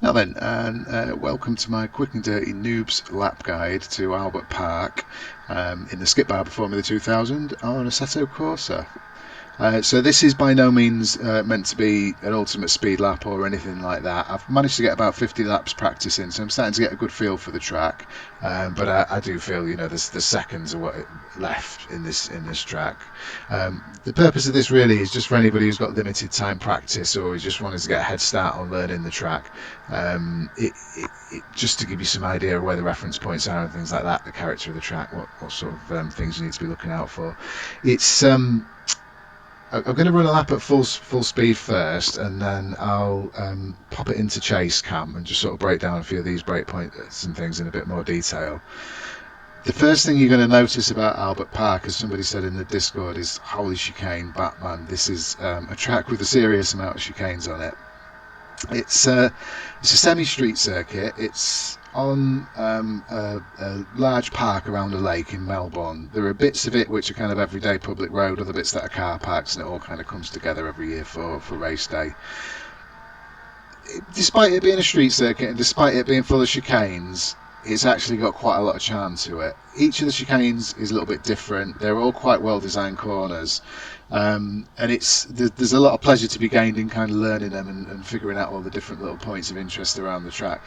Now then, and welcome to my quick and dirty Noobs lap guide to Albert Park in the skip Barber Formula 2000 on Assetto Corsa. So this is by no means meant to be an ultimate speed lap or anything like that. I've managed to get about 50 laps practicing, so I'm starting to get a good feel for the track. But I do feel, there's the seconds are what left in this track. The purpose of this really is just for anybody who's got limited time practice or who just wanted to get a head start on learning the track. Just to give you some idea of where the reference points are and things like that, the character of the track, what sort of things you need to be looking out for. It's I'm going to run a lap at full speed first, and then I'll pop it into chase cam and just sort of break down a few of these break points and things in a bit more detail. The first thing you're going to notice about Albert Park, as somebody said in the Discord, is holy chicane, Batman. This is a track with a serious amount of chicanes on it. It's a semi-street circuit. It's on a large park around a lake in Melbourne. There are bits of it which are kind of everyday public road, other bits that are car parks, and it all kind of comes together every year for race day. Despite it being a street circuit and despite it being full of chicanes, it's actually got quite a lot of charm to it. Each of the chicanes is a little bit different. They're all quite well designed corners. And there's a lot of pleasure to be gained in kind of learning them and figuring out all the different little points of interest around the track.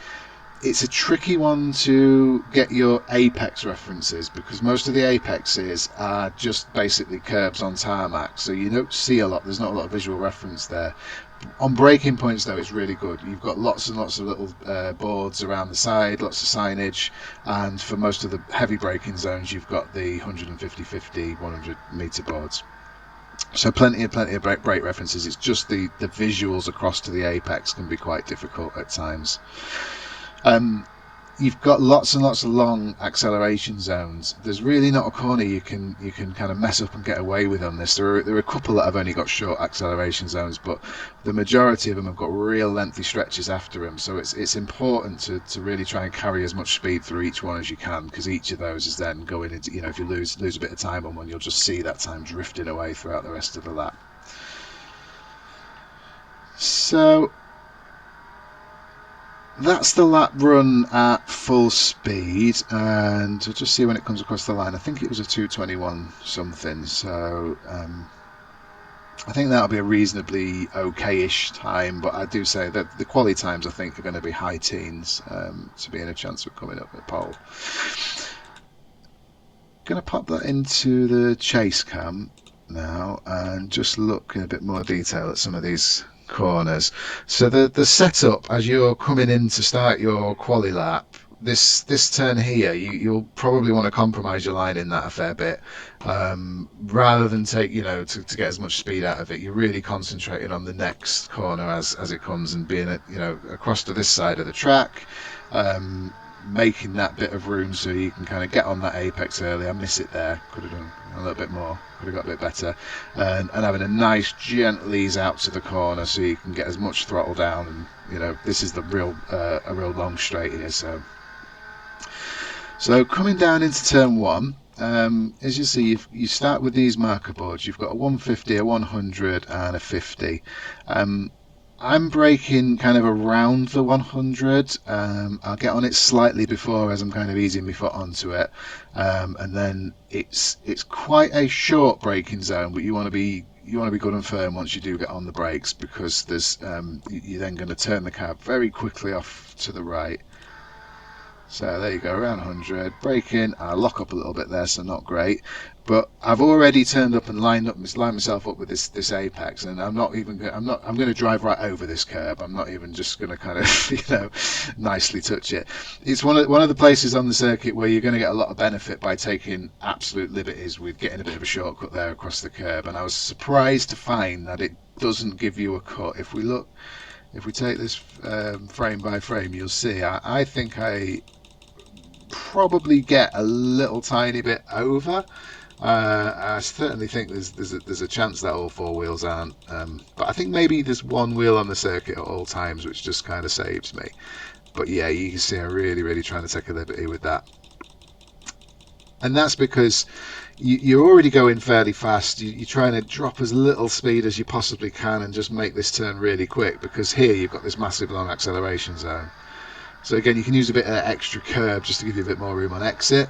It's a tricky one to get your apex references because most of the apexes are just basically curbs on tarmac, so you don't see a lot. There's not a lot of visual reference there. On braking points though, it's really good. You've got lots and lots of little boards around the side, lots of signage, and for most of the heavy braking zones you've got the 150, 50, 100 metre boards. So plenty of brake references. It's just the visuals across to the apex can be quite difficult at times. You've got lots and lots of long acceleration zones. There's really not a corner you can kind of mess up and get away with on this. There are a couple that have only got short acceleration zones, but the majority of them have got real lengthy stretches after them. So it's important to really try and carry as much speed through each one as you can, because each of those is then going into, if you lose a bit of time on one, you'll just see that time drifting away throughout the rest of the lap. So that's the lap run at full speed, and we'll just see when it comes across the line. I think it was a 2:21 something, so I think that'll be a reasonably okay-ish time, but I do say that the quali times I think are going to be high teens to be in a chance of coming up at pole. Going to pop that into the chase cam now and just look in a bit more detail at some of these corners. So the setup as you're coming in to start your quali lap, this turn here, you'll probably want to compromise your line in that a fair bit, rather than take to get as much speed out of it. You're really concentrating on the next corner as it comes and being across to this side of the track. Making that bit of room so you can kind of get on that apex early. I miss it there. Could have done a little bit more. Could have got a bit better. And having a nice gentle ease out to the corner so you can get as much throttle down. And this is a real long straight here. So coming down into turn one. As you see, you start with these marker boards. You've got a 150, a 100, and a 50. I'm braking kind of around the 100. I'll get on it slightly before as I'm kind of easing my foot onto it, and then it's quite a short braking zone, but you want to be good and firm once you do get on the brakes, because there's you're then going to turn the car very quickly off to the right. So there you go, around 100, braking. I lock up a little bit there, so not great. But I've already turned up and lined myself up with this apex, and I'm going to drive right over this curb. I'm not even just going to kind of nicely touch it. It's one of the places on the circuit where you're going to get a lot of benefit by taking absolute liberties with getting a bit of a shortcut there across the curb. And I was surprised to find that it doesn't give you a cut. If we take this frame by frame, you'll see I think I probably get a little tiny bit over. I certainly think there's a chance that all four wheels aren't, but I think maybe there's one wheel on the circuit at all times, which just kind of saves me. But yeah, you can see I'm really trying to take a liberty with that, and that's because you're already going fairly fast. You're trying to drop as little speed as you possibly can and just make this turn really quick, because here you've got this massive long acceleration zone. So again, you can use a bit of extra curb just to give you a bit more room on exit.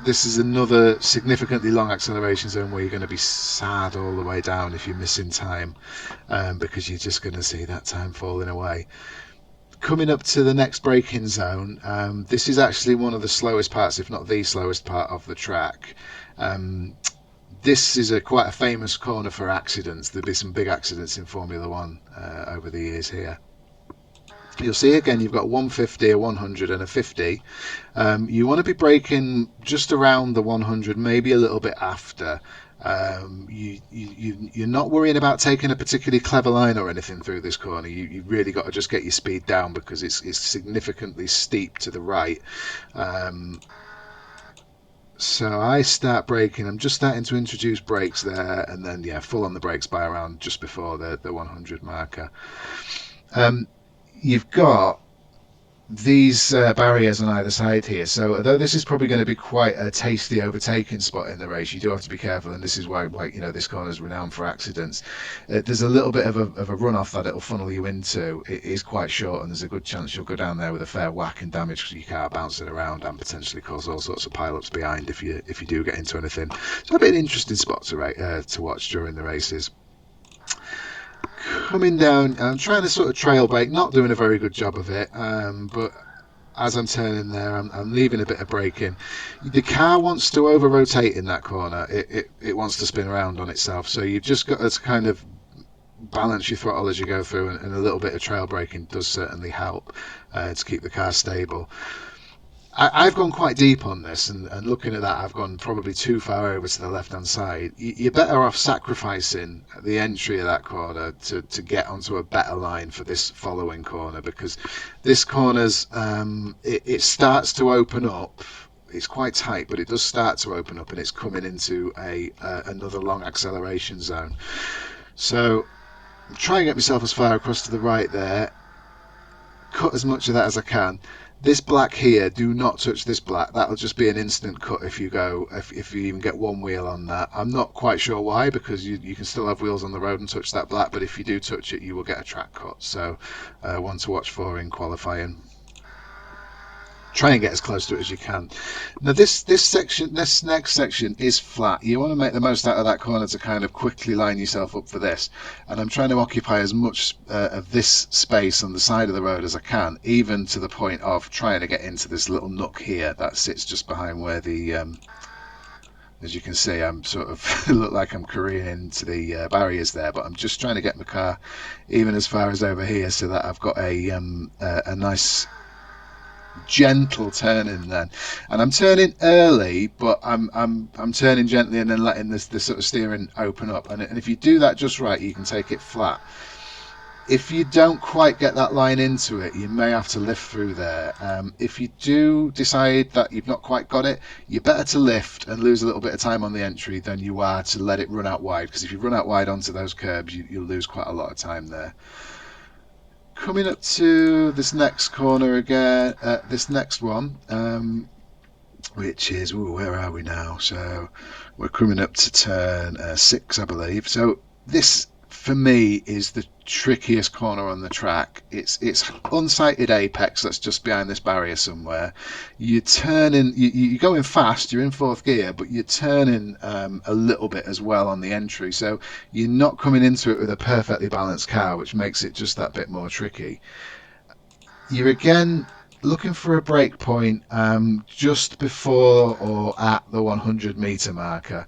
This is another significantly long acceleration zone where you're going to be sad all the way down if you're missing time, because you're just going to see that time falling away. Coming up to the next braking zone, this is actually one of the slowest parts, if not the slowest part of the track. This is quite a famous corner for accidents. There'll be some big accidents in Formula One over the years here. You'll see again you've got 150, a 100 and a 50. You want to be braking just around the 100, maybe a little bit after. You're not worrying about taking a particularly clever line or anything through this corner. You've really got to just get your speed down because it's significantly steep to the right. So I start braking. I'm just starting to introduce brakes there, and then full on the brakes by around just before the 100 marker. You've got these barriers on either side here, so although this is probably going to be quite a tasty overtaking spot in the race, you do have to be careful, and this is why this corner is renowned for accidents. There's a little bit of a runoff that it'll funnel you into. It is quite short, and there's a good chance you'll go down there with a fair whack and damage your car bouncing around and potentially cause all sorts of pile-ups behind if you do get into anything. So it'll be an interesting spot to watch during the races. Coming down, I'm trying to sort of trail brake, not doing a very good job of it, but as I'm turning there, I'm leaving a bit of braking. The car wants to over rotate in that corner. It wants to spin around on itself, so you've just got to kind of balance your throttle as you go through, and a little bit of trail braking does certainly help to keep the car stable. I've gone quite deep on this, and looking at that, I've gone probably too far over to the left-hand side. You're better off sacrificing the entry of that corner to get onto a better line for this following corner, because this corner's it starts to open up. It's quite tight, but it does start to open up, and it's coming into another long acceleration zone. So I'm trying to get myself as far across to the right there, cut as much of that as I can. This black here, do not touch this black. That'll just be an instant cut if you even get one wheel on that. I'm not quite sure why, because you can still have wheels on the road and touch that black, but if you do touch it, you will get a track cut. So one to watch for in qualifying. Try and get as close to it as you can. Now this next section is flat. You want to make the most out of that corner to kind of quickly line yourself up for this. And I'm trying to occupy as much of this space on the side of the road as I can, even to the point of trying to get into this little nook here that sits just behind where the as you can see, I'm sort of look like I'm careening into the barriers there, but I'm just trying to get my car even as far as over here so that I've got a nice gentle turning then, and I'm turning early, but I'm turning gently and then letting this sort of steering open up, and if you do that just right, you can take it flat. If you don't quite get that line into it, you may have to lift through there. If you do decide that you've not quite got it, you're better to lift and lose a little bit of time on the entry than you are to let it run out wide, because if you run out wide onto those curbs, you'll lose quite a lot of time there. Coming up to this next corner again, this next one, which is, where are we now? So we're coming up to turn 6, I believe. So this, for me, is the trickiest corner on the track. It's unsighted apex that's just behind this barrier somewhere. You're turning, you're going fast, you're in 4th gear, but you're turning a little bit as well on the entry, so you're not coming into it with a perfectly balanced car, which makes it just that bit more tricky. You're again looking for a break point just before or at the 100-meter marker.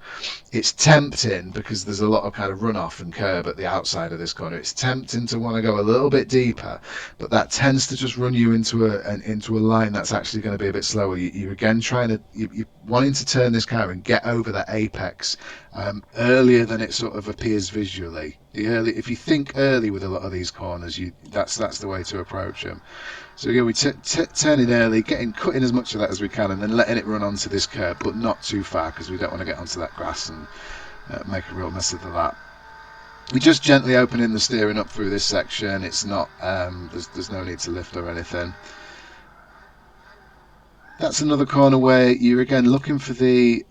It's tempting, because there's a lot of kind of runoff and curb at the outside of this corner. It's tempting to want to go a little bit deeper, but that tends to just run you into a line that's actually going to be a bit slower. You're again you're wanting to turn this car and get over that apex earlier than it sort of appears visually. If you think early with a lot of these corners, that's the way to approach them. So again, we turn in early, cutting as much of that as we can, and then letting it run onto this curb, but not too far, because we don't want to get onto that grass and make a real mess of that. We're just gently opening the steering up through this section. It's not there's no need to lift or anything. That's another corner where you're again looking for the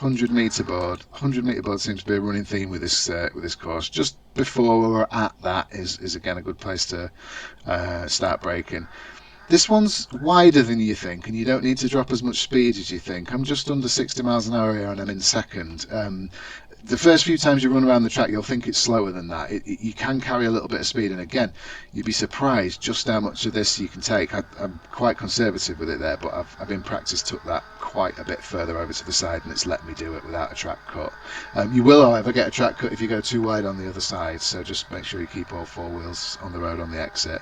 100 meter board. 100 meter board seems to be a running theme with this course. Just before we're at that is again a good place to start braking. This one's wider than you think, and you don't need to drop as much speed as you think. I'm just under 60 miles an hour here, and I'm in second. The first few times you run around the track, you'll think it's slower than that. You can carry a little bit of speed, and again, you'd be surprised just how much of this you can take. I'm quite conservative with it there, but I've in practice took that quite a bit further over to the side, and it's let me do it without a track cut. You will, however, get a track cut if you go too wide on the other side, so just make sure you keep all four wheels on the road on the exit.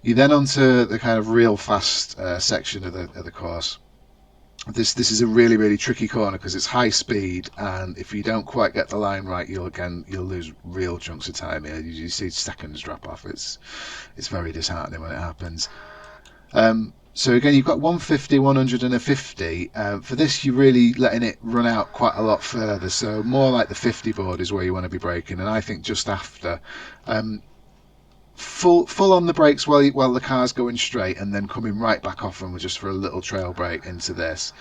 You then onto the kind of real fast section of the course. This is a really tricky corner because it's high speed, and if you don't quite get the line right, you'll lose real chunks of time here. You see seconds drop off. It's very disheartening when it happens. So again, you've got 150, 100 and a 50. For this, you're really letting it run out quite a lot further. So more like the 50 board is where you want to be braking, and I think just after. Full on the brakes while the car's going straight, and then coming right back off them just for a little trail brake into this.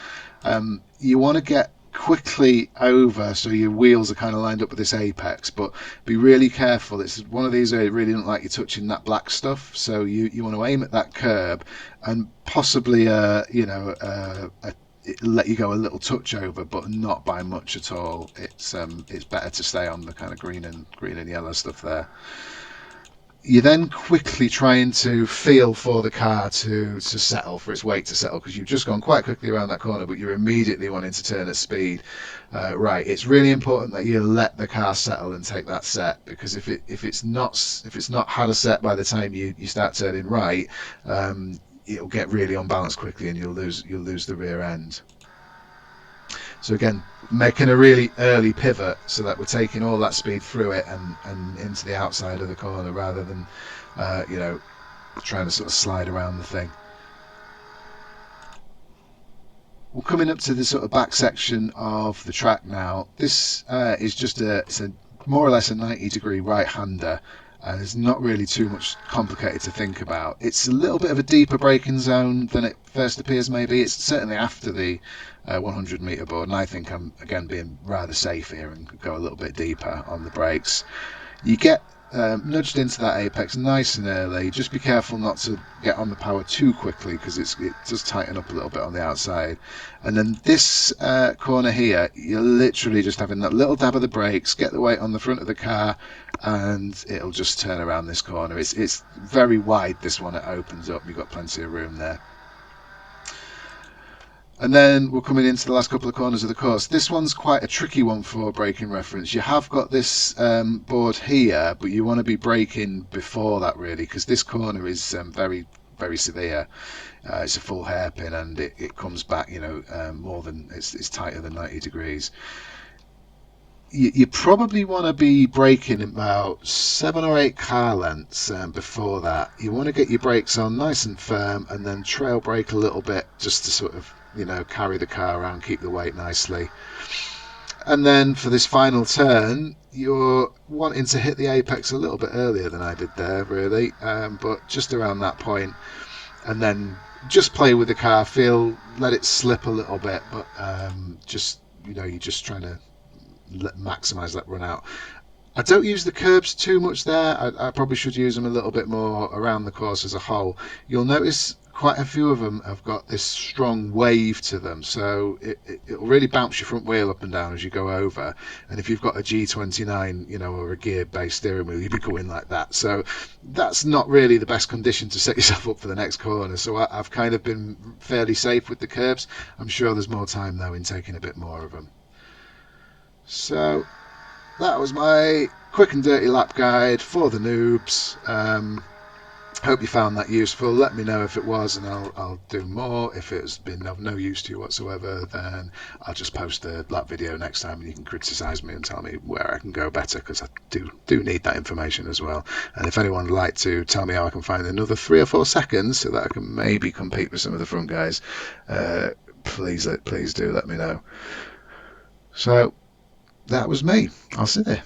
You want to get quickly over so your wheels are kind of lined up with this apex, but be really careful. It's one of these where it really don't like you touching that black stuff, so you want to aim at that curb and possibly let you go a little touch over, but not by much at all. It's better to stay on the kind of green and yellow stuff there. You're then quickly trying to feel for the car to settle, for its weight to settle, because you've just gone quite quickly around that corner, but you're immediately wanting to turn at speed. Right, it's really important that you let the car settle and take that set, because if it's not had a set by the time you start turning right, it'll get really unbalanced quickly, and you'll lose the rear end. So again, making a really early pivot so that we're taking all that speed through it and into the outside of the corner rather than trying to sort of slide around the thing. We're coming up to the sort of back section of the track now. This is just it's a more or less a 90-degree right-hander. There's not really too much complicated to think about. It's a little bit of a deeper braking zone than it first appears, maybe. It's certainly after the 100-meter board, and I think I'm, again, being rather safe here and go a little bit deeper on the brakes. You get nudged into that apex nice and early. Just be careful not to get on the power too quickly, because it does tighten up a little bit on the outside. And then this corner here, you're literally just having that little dab of the brakes, get the weight on the front of the car, and it'll just turn around this corner. It's very wide, this one. It opens up, you've got plenty of room there. And then we're coming into the last couple of corners of the course. This one's quite a tricky one for braking reference. You have got this board here, but you want to be braking before that, really, because this corner is very severe. It's a full hairpin, and it comes back, more than it's tighter than 90 degrees. You probably want to be braking about 7 or 8 car lengths before that. You want to get your brakes on nice and firm, and then trail brake a little bit just to sort of carry the car around, keep the weight nicely. And then for this final turn, you're wanting to hit the apex a little bit earlier than I did there, really, but just around that point, and then just play with the car, let it slip a little bit, but you're just trying to maximize that run out. I don't use the curbs too much there. I probably should use them a little bit more around the course as a whole. You'll notice quite a few of them have got this strong wave to them, so it'll really bounce your front wheel up and down as you go over. And if you've got a G29, or a gear-based steering wheel, you'll be going like that. So that's not really the best condition to set yourself up for the next corner. So I've kind of been fairly safe with the curbs. I'm sure there's more time though in taking a bit more of them. So that was my quick and dirty lap guide for the noobs. Hope you found that useful. Let me know if it was, and I'll do more. If it's been of no use to you whatsoever, then I'll just post the lap video next time, and you can criticise me and tell me where I can go better, because I do need that information as well. And if anyone would like to tell me how I can find another 3 or 4 seconds so that I can maybe compete with some of the front guys, please do let me know. So that was me. I'll see you there.